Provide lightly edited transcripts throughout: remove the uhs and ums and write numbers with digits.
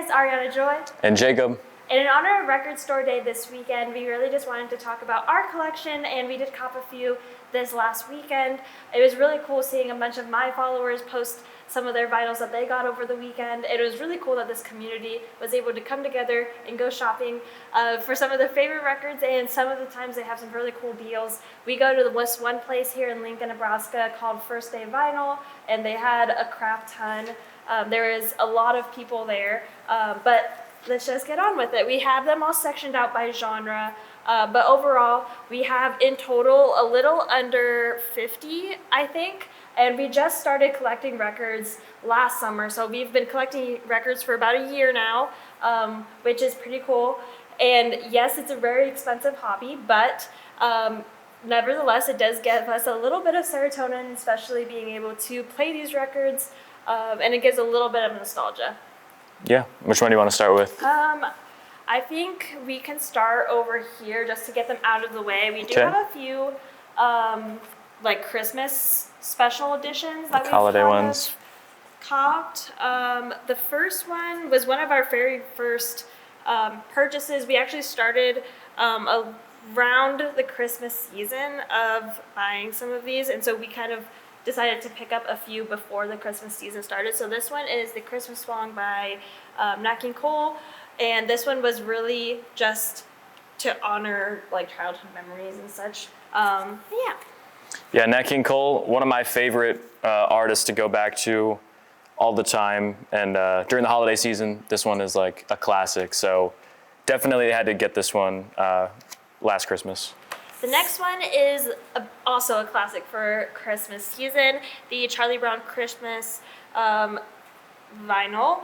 guys, Ariana Joy. And Jacob. And in honor of Record Store Day this weekend, we really just wanted to talk about our collection, and we did cop a few this last weekend. It was really cool seeing a bunch of my followers post some of their vinyls that they got over the weekend. It was really cool that this community was able to come together and go shopping for some of their favorite records, and some of the times they have some really cool deals. We go to this one place here in Lincoln, Nebraska called First Day Vinyl, and they had a crap ton. There is a lot of people there, but let's just get on with it. We have them all sectioned out by genre, but overall, we have in total a little under 50, I think, and we just started collecting records last summer, so we've been collecting records for about a year now, which is pretty cool. And yes, it's a very expensive hobby, but nevertheless, it does give us a little bit of serotonin, especially being able to play these records, and it gives a little bit of nostalgia. Yeah, which one do you want to start with? I think we can start over here just to get them out of the way. We do Okay. have a few like Christmas special editions that we've Holiday kind ones. of copped. The first one was one of our very first purchases. We actually started around the Christmas season of buying some of these, and so we kind of decided to pick up a few before the Christmas season started. So this one is the Christmas song by Nat King Cole, and this one was really just to honor like childhood memories and such. Yeah, Nat King Cole, one of my favorite artists to go back to all the time, and during the holiday season, this one is like a classic. So definitely had to get this one last Christmas. The next one is also a classic for Christmas season, the Charlie Brown Christmas vinyl.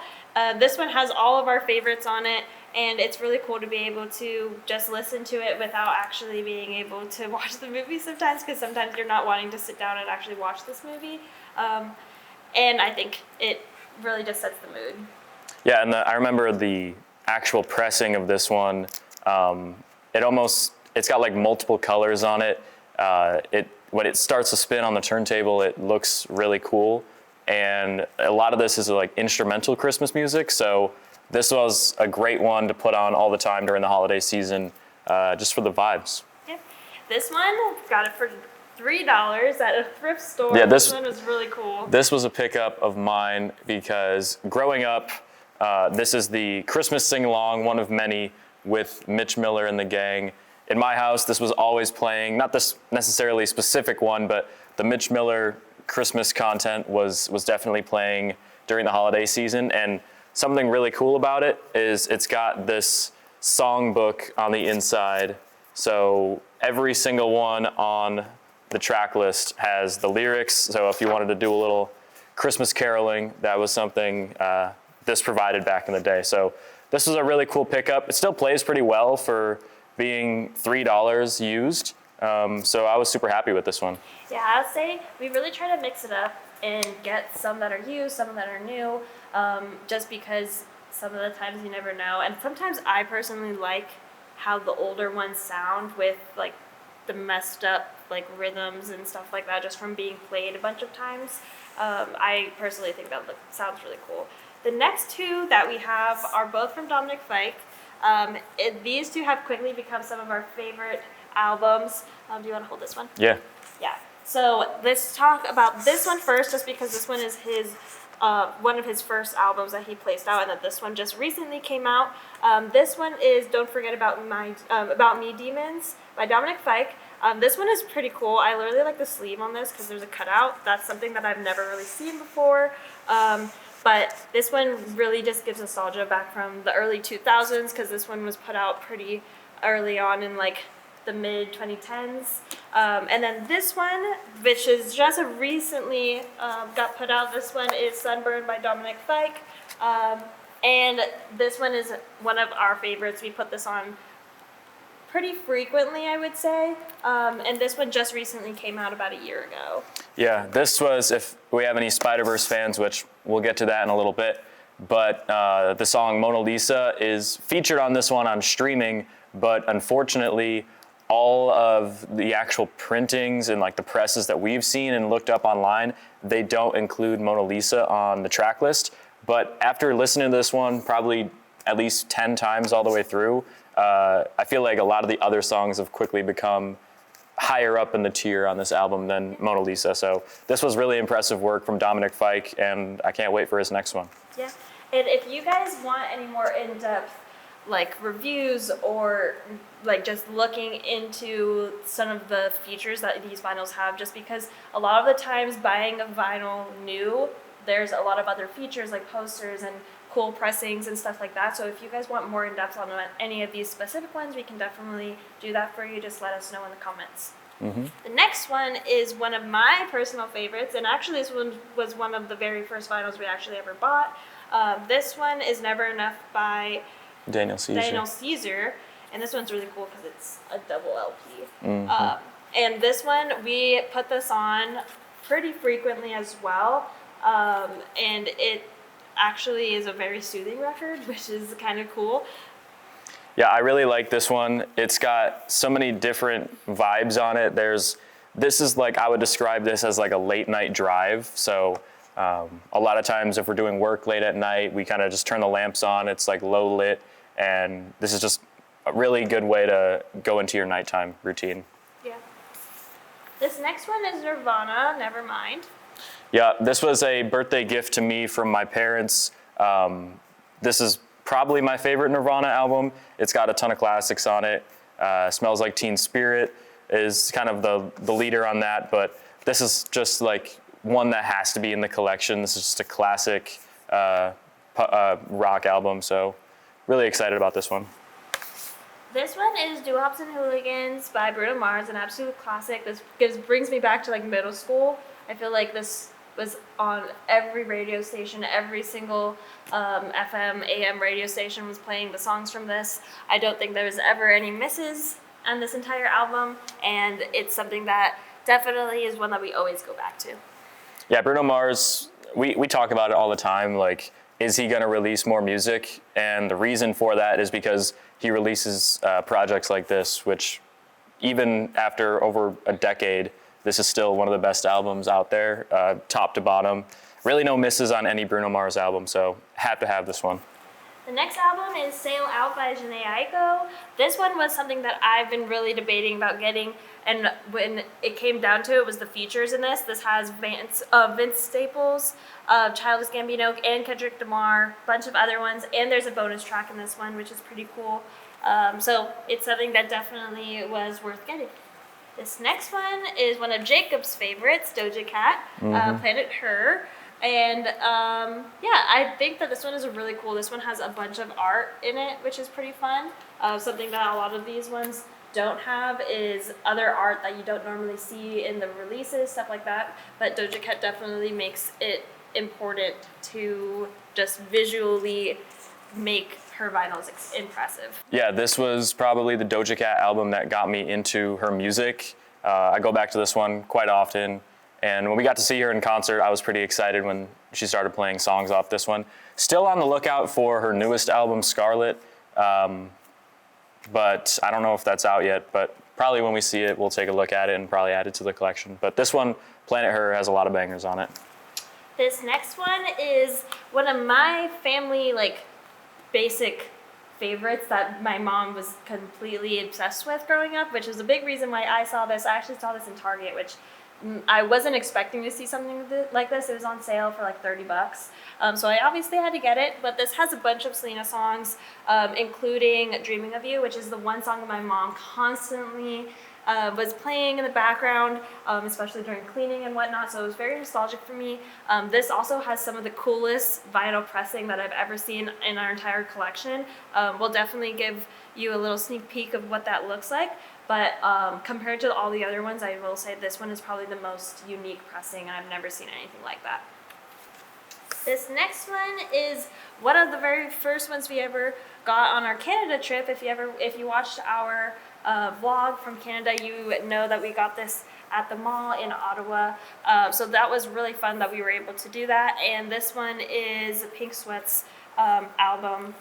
This one has all of our favorites on it, and it's really cool to be able to just listen to it without actually being able to watch the movie sometimes, because sometimes you're not wanting to sit down and actually watch this movie. And I think it really just sets the mood. Yeah, and I remember the actual pressing of this one. It's got like multiple colors on it. When it starts to spin on the turntable, it looks really cool. And a lot of this is like instrumental Christmas music. So this was a great one to put on all the time during the holiday season, just for the vibes. Yeah. This one, got it for $3 at a thrift store. Yeah, this one was really cool. This was a pickup of mine because growing up, this is the Christmas sing-along, one of many, with Mitch Miller and the gang. In my house, this was always playing, not this necessarily specific one, but the Mitch Miller Christmas content was definitely playing during the holiday season. And something really cool about it is it's got this songbook on the inside. So every single one on the track list has the lyrics. So if you wanted to do a little Christmas caroling, that was something this provided back in the day. So this was a really cool pickup. It still plays pretty well for being $3 used. So I was super happy with this one. Yeah, I'd say we really try to mix it up and get some that are used, some that are new, just because some of the times you never know. And sometimes I personally like how the older ones sound with like the messed up like rhythms and stuff like that just from being played a bunch of times. I personally think that sounds really cool. The next two that we have are both from Dominic Fike. These two have quickly become some of our favorite albums. Do you want to hold this one? Yeah. Yeah. So let's talk about this one first, just because this one is his one of his first albums that he placed out, and that this one just recently came out. This one is "Don't Forget About Me, Demons" by Dominic Fike. This one is pretty cool. I really like the sleeve on this because there's a cutout. That's something that I've never really seen before. But this one really just gives nostalgia back from the early 2000s, because this one was put out pretty early on in like the mid 2010s. And then this one, which is just recently got put out, this one is "Sunburn" by Dominic Fike. And this one is one of our favorites. We put this on pretty frequently, I would say. And this one just recently came out about a year ago. Yeah, this was, if we have any Spider-Verse fans, which we'll get to that in a little bit, but the song "Mona Lisa" is featured on this one on streaming, but unfortunately, all of the actual printings and like the presses that we've seen and looked up online, they don't include Mona Lisa on the track list. But after listening to this one, probably at least 10 times all the way through, I feel like a lot of the other songs have quickly become higher up in the tier on this album than Mona Lisa. So this was really impressive work from Dominic Fike, and I can't wait for his next one. Yeah, and if you guys want any more in-depth like reviews or like just looking into some of the features that these vinyls have, just because a lot of the times buying a vinyl new, there's a lot of other features like posters and cool pressings and stuff like that. So if you guys want more in-depth on any of these specific ones, we can definitely do that for you. Just let us know in the comments. The next one is one of my personal favorites, and actually this one was one of the very first vinyls we actually ever bought. This one is Never Enough by Daniel Caesar, and this one's really cool because it's a double LP. And this one, we put this on pretty frequently as well, and it actually is a very soothing record, which is kind of cool. Yeah, I really like this one. It's got so many different vibes on it. This is like, I would describe this as like a late night drive. So a lot of times if we're doing work late at night, we kind of just turn the lamps on. It's like low lit, and this is just a really good way to go into your nighttime routine. Yeah. This next one is Nirvana, Nevermind. Yeah, this was a birthday gift to me from my parents. This is probably my favorite Nirvana album. It's got a ton of classics on it. Smells Like Teen Spirit is kind of the leader on that, but this is just like one that has to be in the collection. This is just a classic rock album, so really excited about this one. This one is Doo-Wops and Hooligans by Bruno Mars, an absolute classic. This brings me back to like middle school. I feel like this was on every radio station, every single FM, AM radio station was playing the songs from this. I don't think there was ever any misses on this entire album, and it's something that definitely is one that we always go back to. Yeah, Bruno Mars, we talk about it all the time, like, is he gonna release more music? And the reason for that is because he releases projects like this, which even after over a decade, this is still one of the best albums out there, top to bottom. Really no misses on any Bruno Mars album, so have to have this one. The next album is Sail Out by Jhené Aiko. This one was something that I've been really debating about getting, and when it came down to it was the features in this. This has Vince Staples, Childish Gambino, and Kendrick Lamar, a bunch of other ones, and there's a bonus track in this one, which is pretty cool. So it's something that definitely was worth getting. This next one is one of Jacob's favorites, Doja Cat, Planet Her. And yeah, I think that this one is really cool. This one has a bunch of art in it, which is pretty fun. Something that a lot of these ones don't have is other art that you don't normally see in the releases, stuff like that. But Doja Cat definitely makes it important to just visually make her vinyls impressive. Yeah, this was probably the Doja Cat album that got me into her music. I go back to this one quite often. And when we got to see her in concert, I was pretty excited when she started playing songs off this one. Still on the lookout for her newest album, Scarlet. But I don't know if that's out yet, but probably when we see it, we'll take a look at it and probably add it to the collection. But this one, Planet Her, has a lot of bangers on it. This next one is one of my family, basic favorites that my mom was completely obsessed with growing up, which is a big reason why I saw this. I actually saw this in Target, which I wasn't expecting to see something like this. It was on sale for like $30. So I obviously had to get it, but this has a bunch of Selena songs, including Dreaming of You, which is the one song that my mom constantly was playing in the background, especially during cleaning and whatnot, so it was very nostalgic for me. This also has some of the coolest vinyl pressing that I've ever seen in our entire collection. We'll definitely give you a little sneak peek of what that looks like, but compared to all the other ones, I will say this one is probably the most unique pressing, and I've never seen anything like that. This next one is one of the very first ones we ever got on our Canada trip. If you watched our vlog from Canada, you know that we got this at the mall in Ottawa. So that was really fun that we were able to do that. And this one is Pink Sweat's album.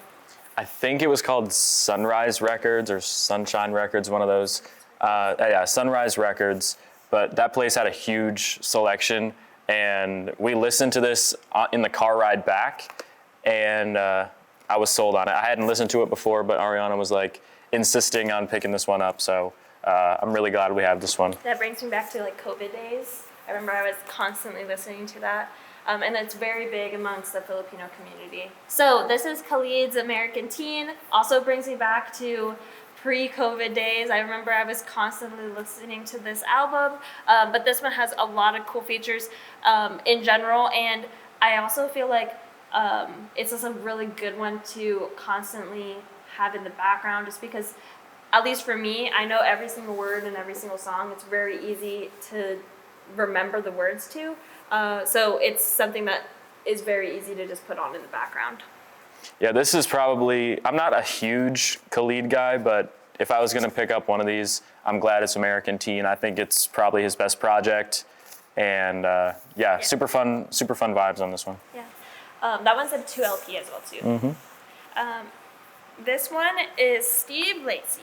I think it was called Sunrise Records or Sunshine Records, one of those. Yeah, Sunrise Records. But that place had a huge selection, and we listened to this in the car ride back, and I was sold on it. I hadn't listened to it before, but Ariana was like insisting on picking this one up, so I'm really glad we have this one. That brings me back to like COVID days. I remember I was constantly listening to that. And it's very big amongst the Filipino community. So this is Khalid's American Teen. Also brings me back to pre-COVID days. I remember I was constantly listening to this album, but this one has a lot of cool features in general, and I also feel like it's just a really good one to constantly have in the background, just because, at least for me, I know every single word and every single song. It's very easy to remember the words to. So it's something that is very easy to just put on in the background. Yeah, this is probably, I'm not a huge Khalid guy, but if I was going to pick up one of these, I'm glad it's American Teen. I think it's probably his best project. And yeah, super fun vibes on this one. Yeah. That one's a 2 LP as well, too. This one is Steve Lacy.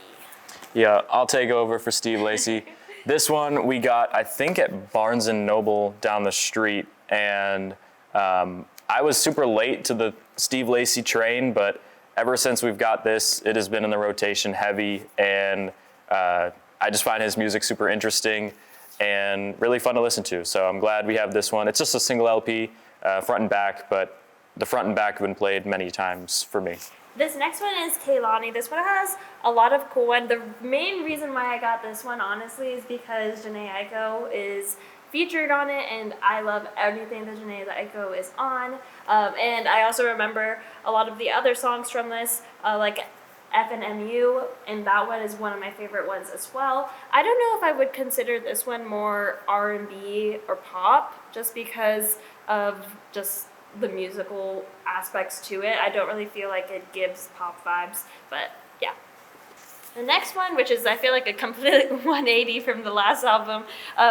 Yeah, I'll take over for Steve Lacy. This one we got, I think, at Barnes & Noble down the street, and I was super late to the Steve Lacy train, but ever since we've got this, it has been in the rotation heavy, and I just find his music super interesting and really fun to listen to, so I'm glad we have this one. It's just a single LP, front and back, but the front and back have been played many times for me. This next one is Kehlani. This one has a lot of cool ones. The main reason why I got this one, honestly, is because Jhené Aiko is featured on it, and I love everything that Jhené Aiko is on. And I also remember a lot of the other songs from this, like FNMU, and that one is one of my favorite ones as well. I don't know if I would consider this one more R&B or pop, just because of just the musical aspects to it. I don't really feel like it gives pop vibes, but yeah. The next one, which is I feel like a complete 180 from the last album,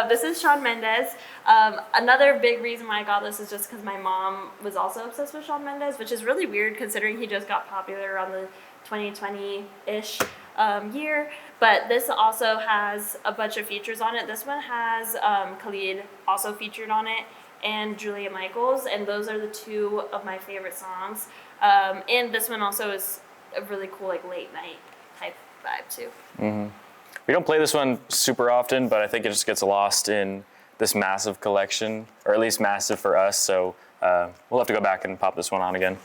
this is Shawn Mendes. Another big reason why I got this is just because my mom was also obsessed with Shawn Mendes, which is really weird considering he just got popular around the 2020-ish year. But this also has a bunch of features on it. This one has Khalid also featured on it, and Julia Michaels, and those are the two of my favorite songs. And this one also is a really cool like late night type vibe too. We don't play this one super often, but I think it just gets lost in this massive collection, or at least massive for us, so we'll have to go back and pop this one on again.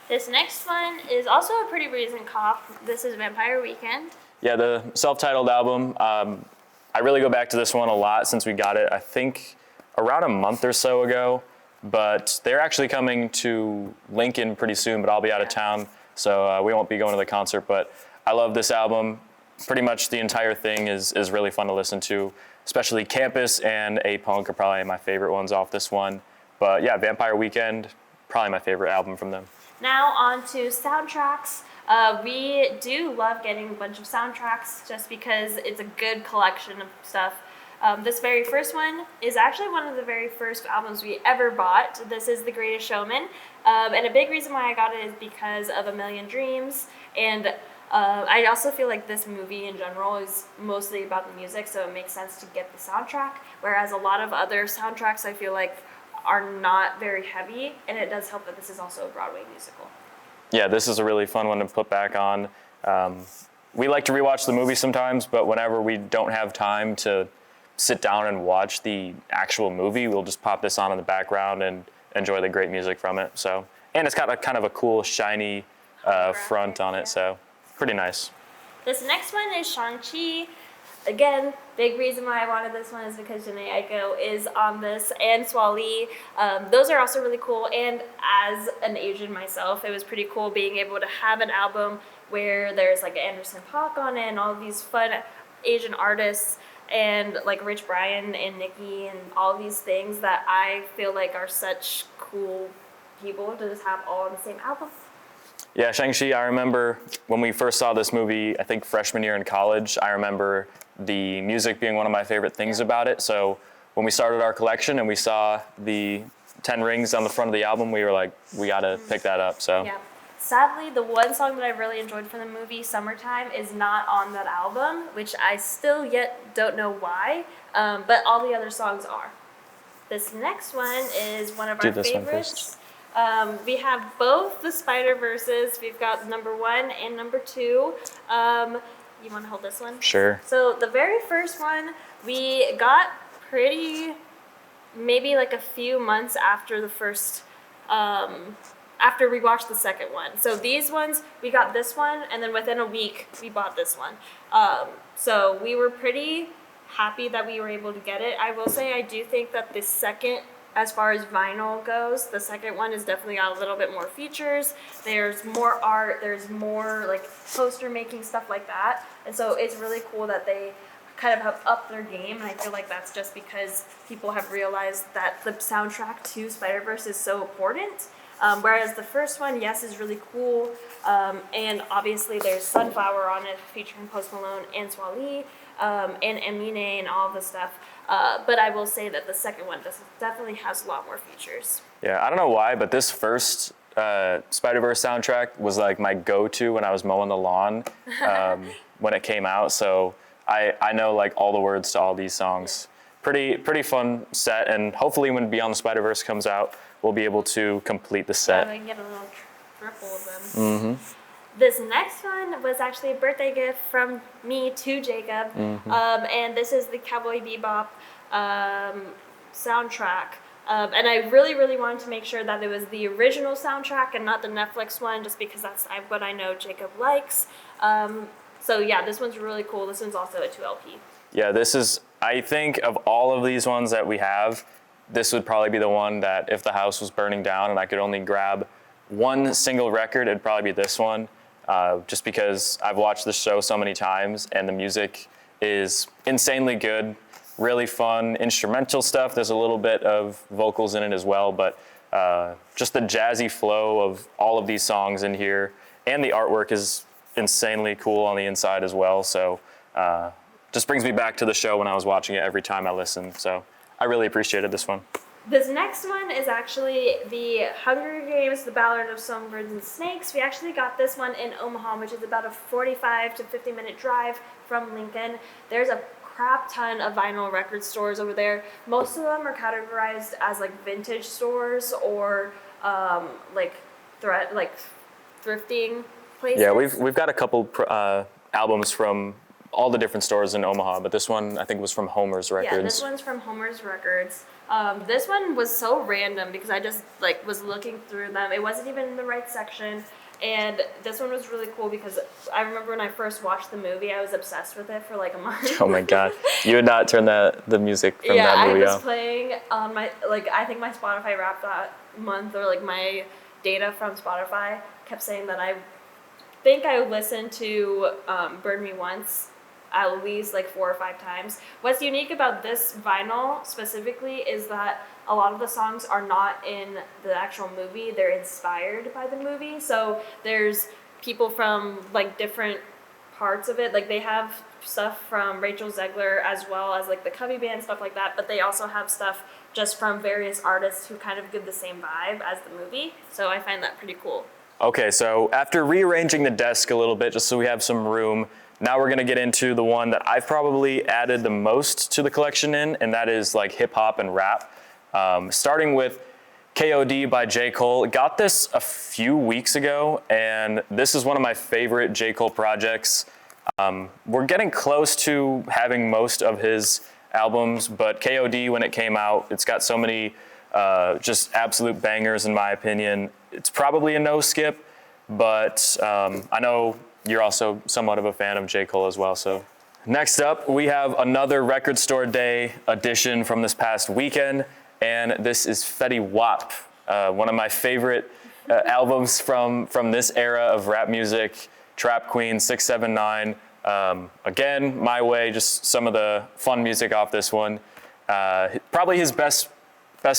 This next one is also a pretty recent cop. This is Vampire Weekend. Yeah, the self-titled album. I really go back to this one a lot since we got it, I think, around a month or so ago, but they're actually coming to Lincoln pretty soon, but I'll be out of town, so we won't be going to the concert, but I love this album. Pretty much the entire thing is really fun to listen to, especially Campus and A Punk are probably my favorite ones off this one. But yeah, Vampire Weekend, probably my favorite album from them. Now on to soundtracks. We do love getting a bunch of soundtracks just because it's a good collection of stuff. This very first one is actually one of the very first albums we ever bought. This is The Greatest Showman. And a big reason why I got it is because of A Million Dreams. And I also feel like this movie in general is mostly about the music, so it makes sense to get the soundtrack. Whereas a lot of other soundtracks I feel like are not very heavy, and it does help that this is also a Broadway musical. Yeah, this is a really fun one to put back on. We like to rewatch the movie sometimes, but whenever we don't have time to sit down and watch the actual movie, we'll just pop this on in the background and enjoy the great music from it. So, and it's got a kind of a cool, shiny front on it, so pretty nice. This next one is Shang-Chi. Again, big reason why I wanted this one is because Jhené Aiko is on this, and Swa Lee. Those are also really cool, and as an Asian myself, it was pretty cool being able to have an album where there's like Anderson .Paak on it and all of these fun Asian artists, and like Rich Brian and Nicki and all these things that I feel like are such cool people to just have all on the same album. Yeah, Shang-Chi, I remember when we first saw this movie, I think freshman year in college, I remember the music being one of my favorite things about it. So when we started our collection and we saw the 10 rings on the front of the album, we were like, we gotta pick that up, so. Yeah. Sadly, the one song that I really enjoyed from the movie, Summertime, is not on that album, which I still yet don't know why, but all the other songs are. This next one is one of our favorites. We have both the Spider-Verses. We've got number 1 and number 2. You want to hold this one? Sure. So the very first one, we got maybe like a few months after the first, after we watched the second one. So these ones, we got this one, and then within a week, we bought this one. So we were pretty happy that we were able to get it. I will say I do think that the second, as far as vinyl goes, the second one is definitely got a little bit more features. There's more art, there's more like poster making, stuff like that. And so it's really cool that they kind of have upped their game, and I feel like that's just because people have realized that the soundtrack to Spider-Verse is so important. Whereas the first one, yes, is really cool, and obviously there's Sunflower on it featuring Post Malone and Swali, and Emine and all of the stuff. But I will say that the second one definitely has a lot more features. Yeah, I don't know why, but this first Spider-Verse soundtrack was like my go-to when I was mowing the lawn when it came out. So I know like all the words to all these songs. Pretty fun set, and hopefully when Beyond the Spider-Verse comes out, we'll be able to complete the set. Yeah, we can get a little triple of them. Mm-hmm. This next one was actually a birthday gift from me to Jacob, and this is the Cowboy Bebop soundtrack. And I really wanted to make sure that it was the original soundtrack and not the Netflix one, just because that's what I know Jacob likes. So yeah, this one's really cool. This one's also a 2LP. Yeah, this is, I think of all of these ones that we have, this would probably be the one that if the house was burning down and I could only grab one single record, it'd probably be this one. Just because I've watched the show so many times and the music is insanely good, really fun, instrumental stuff. There's a little bit of vocals in it as well, but just the jazzy flow of all of these songs in here, and the artwork is insanely cool on the inside as well. So just brings me back to the show when I was watching it every time I listen. So I really appreciated this one. This next one is actually the Hunger Games, The Ballad of Songbirds and Snakes. We actually got this one in Omaha, which is about a 45 to 50 minute drive from Lincoln. There's a crap ton of vinyl record stores over there. Most of them are categorized as like vintage stores or like thrifting places. Yeah, we've got a couple albums from all the different stores in Omaha, but this one I think was from Homer's Records. Yeah, this one's from Homer's Records. This one was so random because I just like was looking through them. It wasn't even in the right section, and this one was really cool because I remember when I first watched the movie, I was obsessed with it for like a month. Oh my God, you would not turn the music from that movie off. Yeah, I was playing on my I think my Spotify Wrapped that month, or like my data from Spotify kept saying that I think I listened to Burn Me Once at least like 4 or 5 times. What's unique about this vinyl specifically is that a lot of the songs are not in the actual movie, they're inspired by the movie. So there's people from like different parts of it, like they have stuff from Rachel Zegler as well as like the Cubby Band, stuff like that, but they also have stuff just from various artists who kind of give the same vibe as the movie. So I find that pretty cool. Okay, so after rearranging the desk a little bit just so we have some room, now we're gonna get into the one that I've probably added the most to the collection in, and that is like hip hop and rap. Starting with KOD by J. Cole. Got this a few weeks ago, and this is one of my favorite J. Cole projects. We're getting close to having most of his albums, but KOD, when it came out, it's got so many just absolute bangers in my opinion. It's probably a no skip, but I know you're also somewhat of a fan of J. Cole as well. So next up, we have another Record Store Day edition from this past weekend, and this is Fetty Wap, one of my favorite albums from this era of rap music, Trap Queen, 679. Again, My Way, just some of the fun music off this one. Probably his best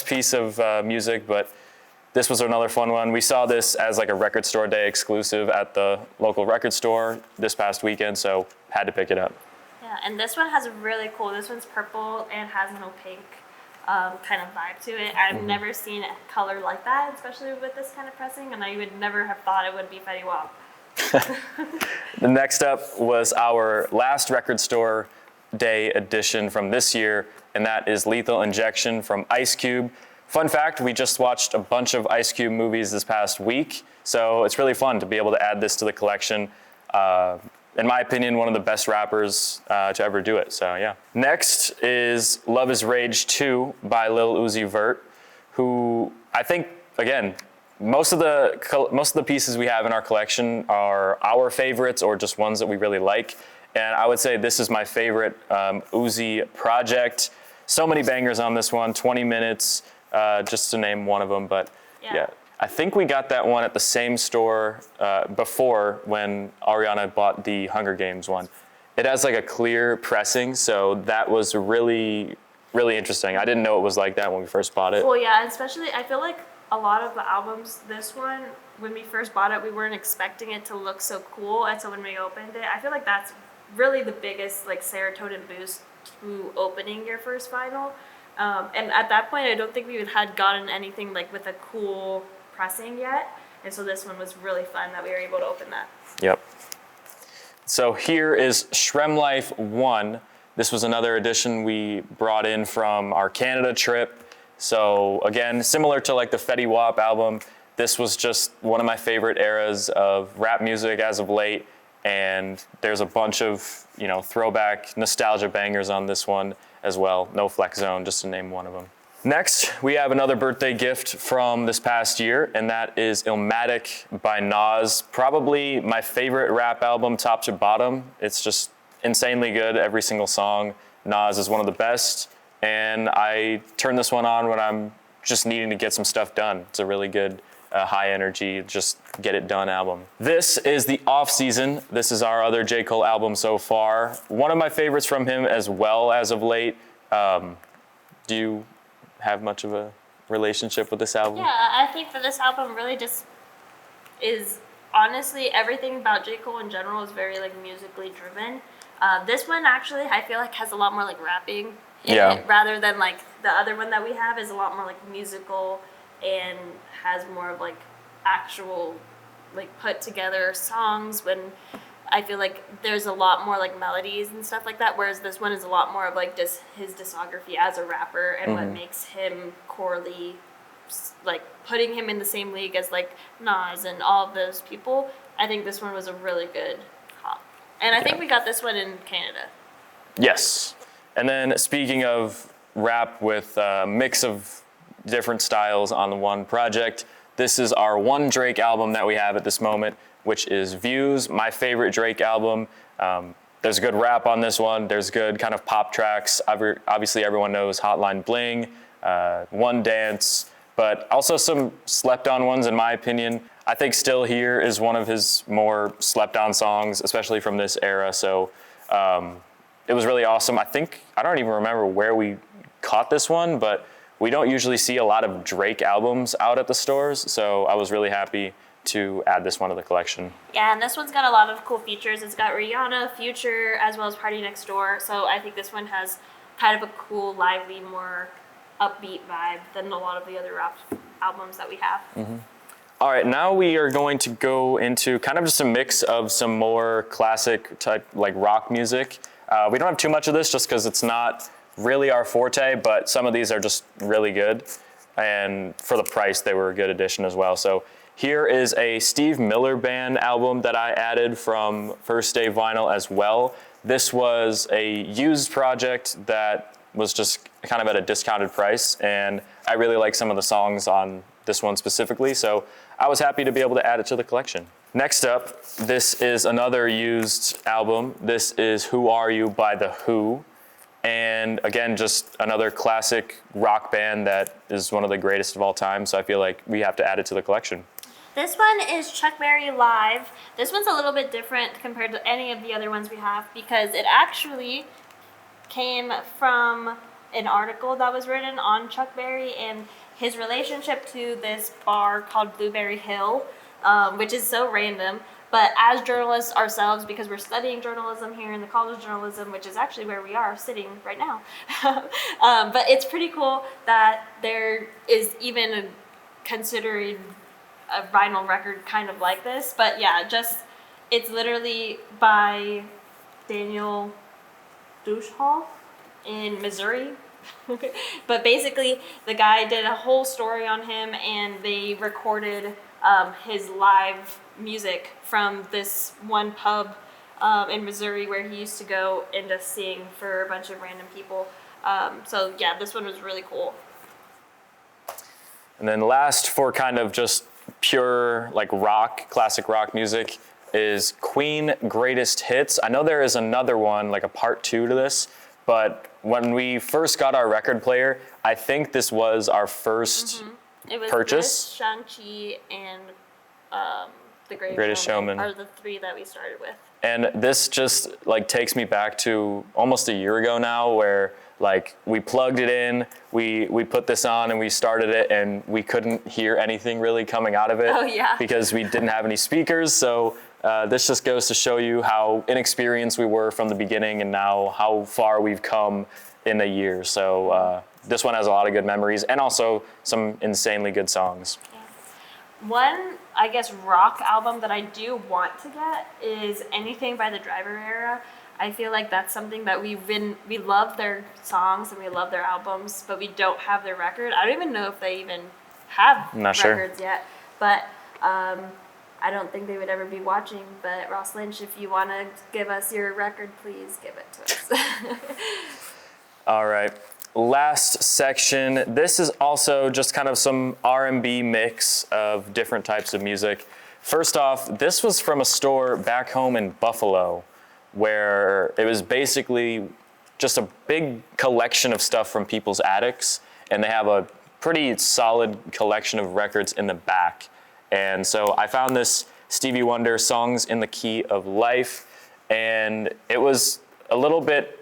piece of music, but this was another fun one. We saw this as like a Record Store Day exclusive at the local record store this past weekend, so had to pick it up. Yeah, and this one has a really cool, this one's purple and has an opaque kind of vibe to it. I've never seen a color like that, especially with this kind of pressing, and I would never have thought it would be Fetty Wap. The next up was our last Record Store Day edition from this year, and that is Lethal Injection from Ice Cube. Fun fact, we just watched a bunch of Ice Cube movies this past week, so it's really fun to be able to add this to the collection. In my opinion, one of the best rappers to ever do it, so yeah. Next is Love is Rage 2 by Lil Uzi Vert, who I think, again, most of the pieces we have in our collection are our favorites or just ones that we really like. And I would say this is my favorite Uzi project. So many bangers on this one, 20 minutes, just to name one of them. But yeah, I think we got that one at the same store before when Ariana bought the Hunger Games one. It has like a clear pressing, so that was really, really interesting. I didn't know it was like that when we first bought it. Well, yeah, especially I feel like a lot of the albums, this one, when we first bought it, we weren't expecting it to look so cool. And so when we opened it, I feel like that's really the biggest like serotonin boost to opening your first vinyl. And at that point, I don't think we had gotten anything like with a cool pressing yet. And so this one was really fun that we were able to open that. Yep. So here is Shrem Life 1. This was another edition we brought in from our Canada trip. So again, similar to like the Fetty Wap album, this was just one of my favorite eras of rap music as of late. And there's a bunch of, throwback nostalgia bangers on this one as well. No Flex Zone, just to name one of them. Next, we have another birthday gift from this past year, and that is Illmatic by Nas. Probably my favorite rap album, top to bottom. It's just insanely good, every single song. Nas is one of the best, and I turn this one on when I'm just needing to get some stuff done. It's a really good, high energy, just get it done album. This is the Off Season. This is our other J. Cole album so far. One of my favorites from him as well as of late. Do you have much of a relationship with this album? Yeah, I think that this album really just is, honestly, everything about J. Cole in general is very like musically driven. This one actually I feel like has a lot more like rapping in it, rather than like the other one that we have is a lot more like musical and has more of like actual like put together songs, when I feel like there's a lot more like melodies and stuff like that, whereas this one is a lot more of like just his discography as a rapper and what makes him corely, like putting him in the same league as like Nas and all of those people. I think this one was a really good hop. And I think we got this one in Canada. Yes. And then speaking of rap with a mix of different styles on the one project, this is our one Drake album that we have at this moment, which is Views, my favorite Drake album. There's good rap on this one. There's good kind of pop tracks. Obviously, everyone knows Hotline Bling, One Dance, but also some slept-on ones, in my opinion. I think Still Here is one of his more slept-on songs, especially from this era. So it was really awesome. I don't even remember where we caught this one, but we don't usually see a lot of Drake albums out at the stores. So I was really happy to add this one to the collection. Yeah, and this one's got a lot of cool features. It's got Rihanna, Future, as well as Party Next Door. So I think this one has kind of a cool, lively, more upbeat vibe than a lot of the other rap albums that we have. Mm-hmm. All right, now we are going to go into kind of just a mix of some more classic type like rock music. We don't have too much of this just because it's not really our forte, but some of these are just really good. And for the price, they were a good addition as well. So here is a Steve Miller Band album that I added from First Day Vinyl as well. This was a used project that was just kind of at a discounted price, and I really like some of the songs on this one specifically, so I was happy to be able to add it to the collection. Next up, this is another used album. This is Who Are You by The Who. And again, just another classic rock band that is one of the greatest of all time, so I feel like we have to add it to the collection. This one is Chuck Berry Live. This one's a little bit different compared to any of the other ones we have because it actually came from an article that was written on Chuck Berry and his relationship to this bar called Blueberry Hill, which is so random. But as journalists ourselves, because we're studying journalism here in the College of Journalism, which is actually where we are sitting right now, but it's pretty cool that there is even considering a vinyl record kind of like this. But yeah, it's literally by Daniel Dushhoff in Missouri. But basically, the guy did a whole story on him, and they recorded his live music from this one pub in Missouri where he used to go and just sing for a bunch of random people. So yeah, this one was really cool. And then last, for kind of just pure like rock, classic rock music, is Queen Greatest Hits. I know there is another one, like a part 2 to this, but when we first got our record player, I think this was our first It was purchase. This, Shang-Chi, and The Greatest Showman are the 3 that we started with. And this just like takes me back to almost a year ago now, where like we plugged it in, we put this on and we started it, and we couldn't hear anything really coming out of it. Oh, yeah. Because we didn't have any speakers. So this just goes to show you how inexperienced we were from the beginning, and now how far we've come in a year. So this one has a lot of good memories, and also some insanely good songs. One, I guess, rock album that I do want to get is anything by the Driver Era. I feel like that's something that we love their songs and we love their albums, but we don't have their record. I don't even know if they even have records yet, but I don't think they would ever be watching. But Ross Lynch, if you want to give us your record, please give it to us. All right. Last section. This is also just kind of some R&B mix of different types of music. First off, this was from a store back home in Buffalo, where it was basically just a big collection of stuff from people's attics, and they have a pretty solid collection of records in the back. And so I found this Stevie Wonder Songs in the Key of Life, and it was a little bit,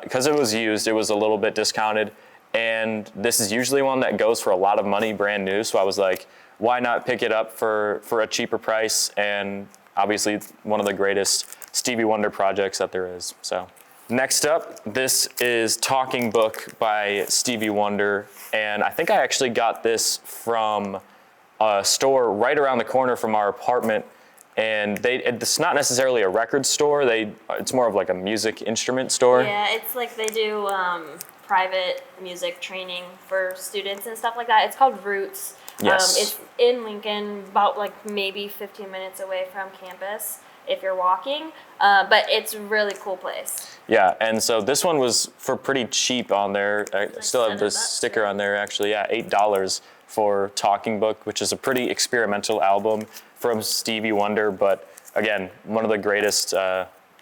because it was used, it was a little bit discounted, and this is usually one that goes for a lot of money brand new, so I was like, why not pick it up for a cheaper price? And obviously one of the greatest Stevie Wonder projects that there is. So next up, this is Talking Book by Stevie Wonder, and I think I actually got this from a store right around the corner from our apartment. And it's not necessarily a record store. It's more of like a music instrument store. Yeah, it's like they do private music training for students and stuff like that. It's called Roots. Yes. It's in Lincoln, about like maybe 15 minutes away from campus if you're walking. But it's a really cool place. Yeah, and so this one was for pretty cheap on there. I still have this sticker on there actually. Yeah, $8 for Talking Book, which is a pretty experimental album from Stevie Wonder, but again, one of the greatest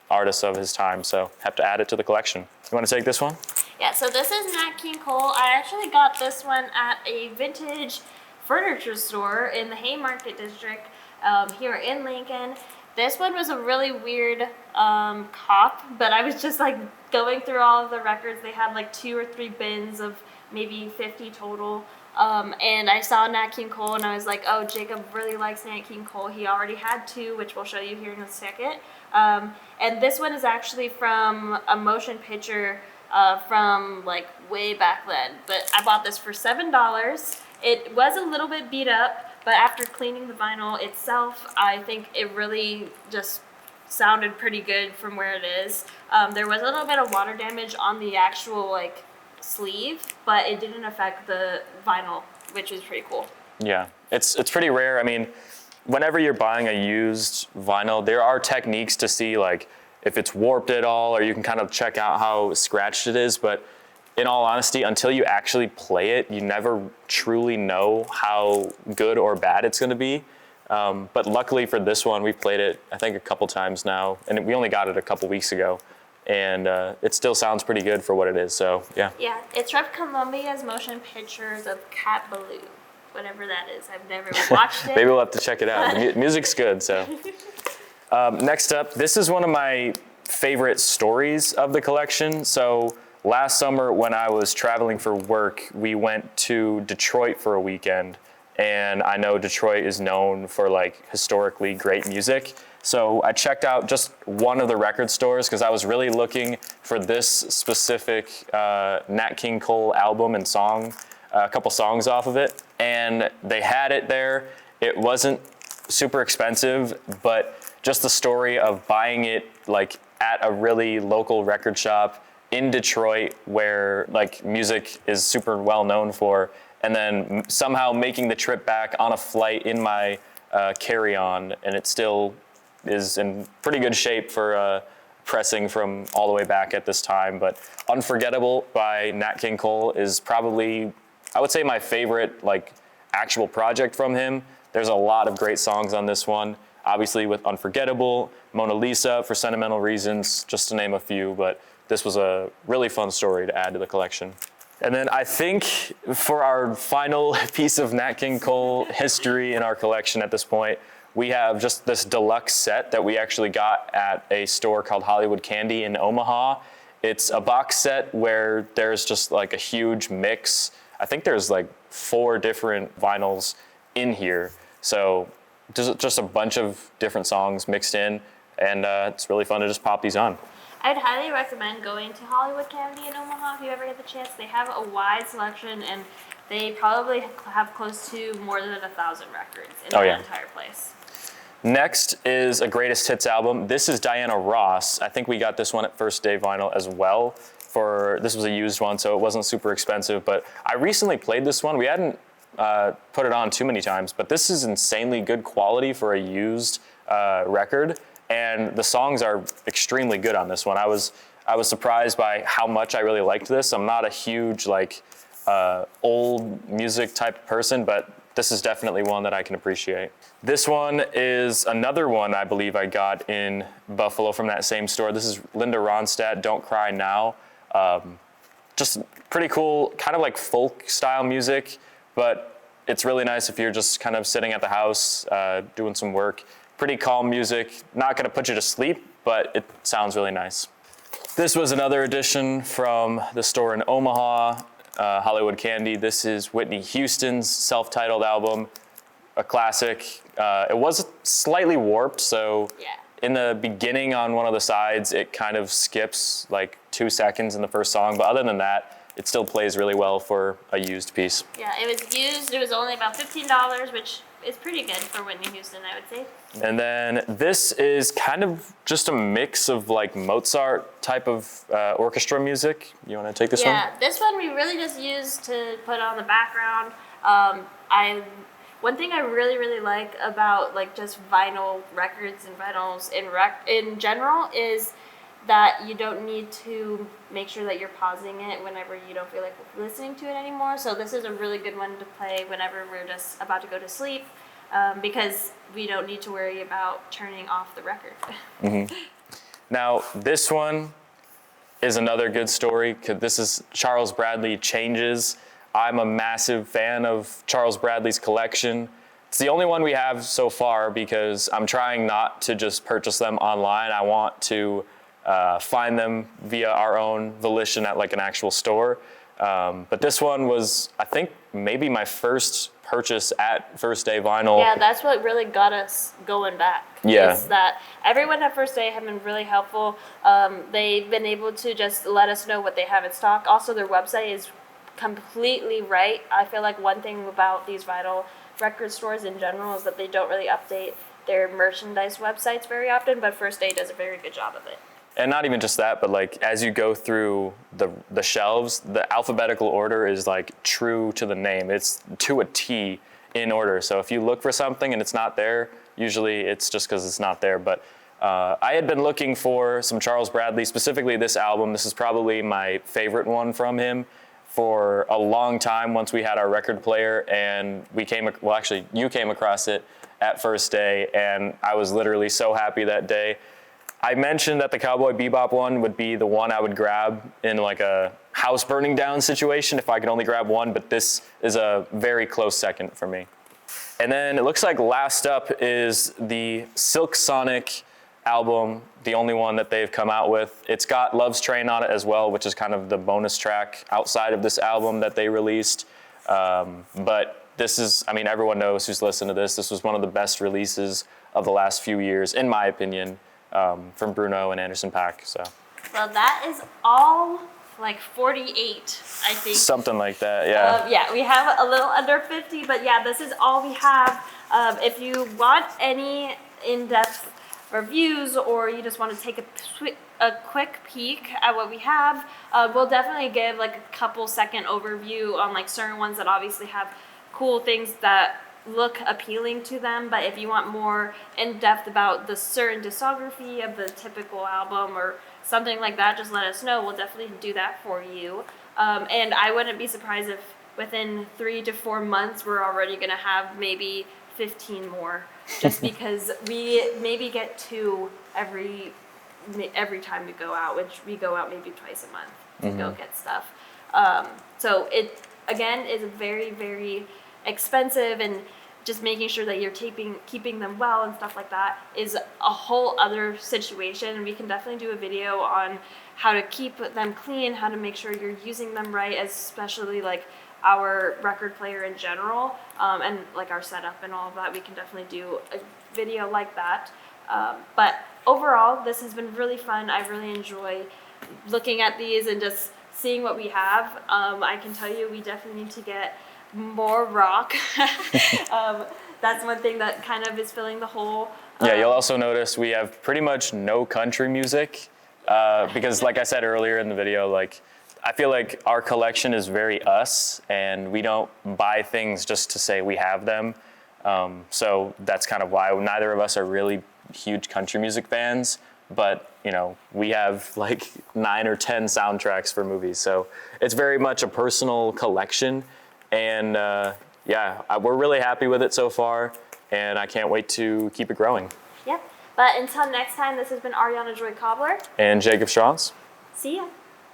artists of his time, so have to add it to the collection. You want to take this one? Yeah, so this is Nat King Cole. I actually got this one at a vintage furniture store in the Haymarket district here in Lincoln. This one was a really weird cop, but I was just like going through all of the records. They had like 2 or 3 bins of maybe 50 total. And I saw Nat King Cole, and I was like, oh, Jacob really likes Nat King Cole. He already had 2, which we'll show you here in a second. And this one is actually from a motion picture from like way back then. But I bought this for $7. It was a little bit beat up, but after cleaning the vinyl itself, I think it really just sounded pretty good from where it is. There was a little bit of water damage on the actual like sleeve, but it didn't affect the vinyl, which is pretty cool. Yeah, it's pretty rare. I mean, whenever you're buying a used vinyl, there are techniques to see like if it's warped at all, or you can kind of check out how scratched it is. But in all honesty, until you actually play it, you never truly know how good or bad it's going to be. But luckily for this one, we played it, I think, a couple times now, and we only got it a couple weeks ago. And it still sounds pretty good for what it is, so yeah. Yeah, it's from Columbia's Motion Pictures of Cat Ballou, whatever that is. I've never watched it. Maybe we'll have to check it out. The music's good, so. Next up, this is one of my favorite stories of the collection. So last summer when I was traveling for work, we went to Detroit for a weekend. And I know Detroit is known for like historically great music. So I checked out just one of the record stores because I was really looking for this specific Nat King Cole album and song, a couple songs off of it. And they had it there. It wasn't super expensive, but just the story of buying it like at a really local record shop in Detroit, where like music is super well known for, and then somehow making the trip back on a flight in my carry-on, and it still is in pretty good shape for pressing from all the way back at this time. But Unforgettable by Nat King Cole is probably, I would say, my favorite like actual project from him. There's a lot of great songs on this one, obviously with Unforgettable, Mona Lisa for Sentimental Reasons, just to name a few, but this was a really fun story to add to the collection. And then I think for our final piece of Nat King Cole history in our collection at this point, we have just this deluxe set that we actually got at a store called Hollywood Candy in Omaha. It's a box set where there's just like a huge mix. I think there's like 4 different vinyls in here. So just a bunch of different songs mixed in, and it's really fun to just pop these on. I'd highly recommend going to Hollywood Candy in Omaha if you ever get the chance. They have a wide selection, and they probably have close to more than 1,000 records in that entire place. Next is a greatest hits album. This is Diana Ross. I think we got this one at First Day Vinyl as well. This was a used one, so it wasn't super expensive, but I recently played this one. We hadn't put it on too many times, but this is insanely good quality for a used record, and the songs are extremely good on this one. I was surprised by how much I really liked this. I'm not a huge like old music type person, but this is definitely one that I can appreciate. This one is another one I believe I got in Buffalo from that same store. This is Linda Ronstadt, Don't Cry Now. Just pretty cool, kind of like folk style music, but it's really nice if you're just kind of sitting at the house doing some work. Pretty calm music, not gonna put you to sleep, but it sounds really nice. This was another edition from the store in Omaha, Hollywood Candy. This is Whitney Houston's self-titled album, a classic. It was slightly warped, so in the beginning on one of the sides, it kind of skips like 2 seconds in the first song, but other than that, it still plays really well for a used piece. Yeah, it was used. It was only about $15, which is pretty good for Whitney Houston, I would say. And then this is kind of just a mix of like Mozart type of orchestra music. You want to take this one? Yeah, this one we really just used to put on the background. One thing I really like about like just vinyl records and vinyls in general is that you don't need to make sure that you're pausing it whenever you don't feel like listening to it anymore. So this is a really good one to play whenever we're just about to go to sleep, because we don't need to worry about turning off the record. Mm-hmm. Now this one is another good story, because this is Charles Bradley Changes. I'm a massive fan of Charles Bradley's collection. It's the only one we have so far because I'm trying not to just purchase them online. I want to find them via our own volition at like an actual store. But this one was, I think, maybe my first purchase at First Day Vinyl. Yeah, that's what really got us going back. Yeah. Is that everyone at First Day have been really helpful. They've been able to just let us know what they have in stock. Also, their website is completely right. I feel like one thing about these vinyl record stores in general is that they don't really update their merchandise websites very often, but First Day does a very good job of it. And not even just that, but like as you go through the shelves, the alphabetical order is like true to the name. It's to a T in order. So if you look for something and it's not there, usually it's just because it's not there. But I had been looking for some Charles Bradley, specifically this album. This is probably my favorite one from him for a long time once we had our record player, and you came across it at First Day, and I was literally so happy that day. I mentioned that the Cowboy Bebop one would be the one I would grab in like a house burning down situation if I could only grab one, but this is a very close second for me. And then it looks like last up is the Silk Sonic album, the only one that they've come out with. It's got Love's Train on it as well, which is kind of the bonus track outside of this album that they released. But this is, I mean, everyone knows who's listened to this. This was one of the best releases of the last few years, in my opinion, from Bruno and Anderson .Paak. So. Well, that is all like 48, I think. Something like that, yeah. Yeah, we have a little under 50, but yeah, this is all we have. If you want any in-depth reviews, or you just want to take a quick peek at what we have, we'll definitely give like a couple second overview on like certain ones that obviously have cool things that look appealing to them. But if you want more in depth about the certain discography of the typical album or something like that, just let us know. We'll definitely do that for you. And I wouldn't be surprised if within 3 to 4 months we're already going to have maybe 15 more, just because we maybe get 2 every time we go out, which we go out maybe twice a month to go get stuff. So it again is very, very expensive, and just making sure that you're keeping them well and stuff like that is a whole other situation. And we can definitely do a video on how to keep them clean, how to make sure you're using them right, especially like our record player in general, and like our setup and all of that. We can definitely do a video like that. But overall, this has been really fun. I really enjoy looking at these and just seeing what we have. I can tell you we definitely need to get more rock. That's one thing that kind of is filling the hole. Yeah, you'll also notice we have pretty much no country music because like I said earlier in the video, like I feel like our collection is very us, and we don't buy things just to say we have them. So that's kind of why neither of us are really huge country music fans, but you know, we have like 9 or 10 soundtracks for movies. So it's very much a personal collection, and we're really happy with it so far, and I can't wait to keep it growing. Yep. But until next time, this has been Ariana Joy Cobbler and Jacob Strauss. See ya.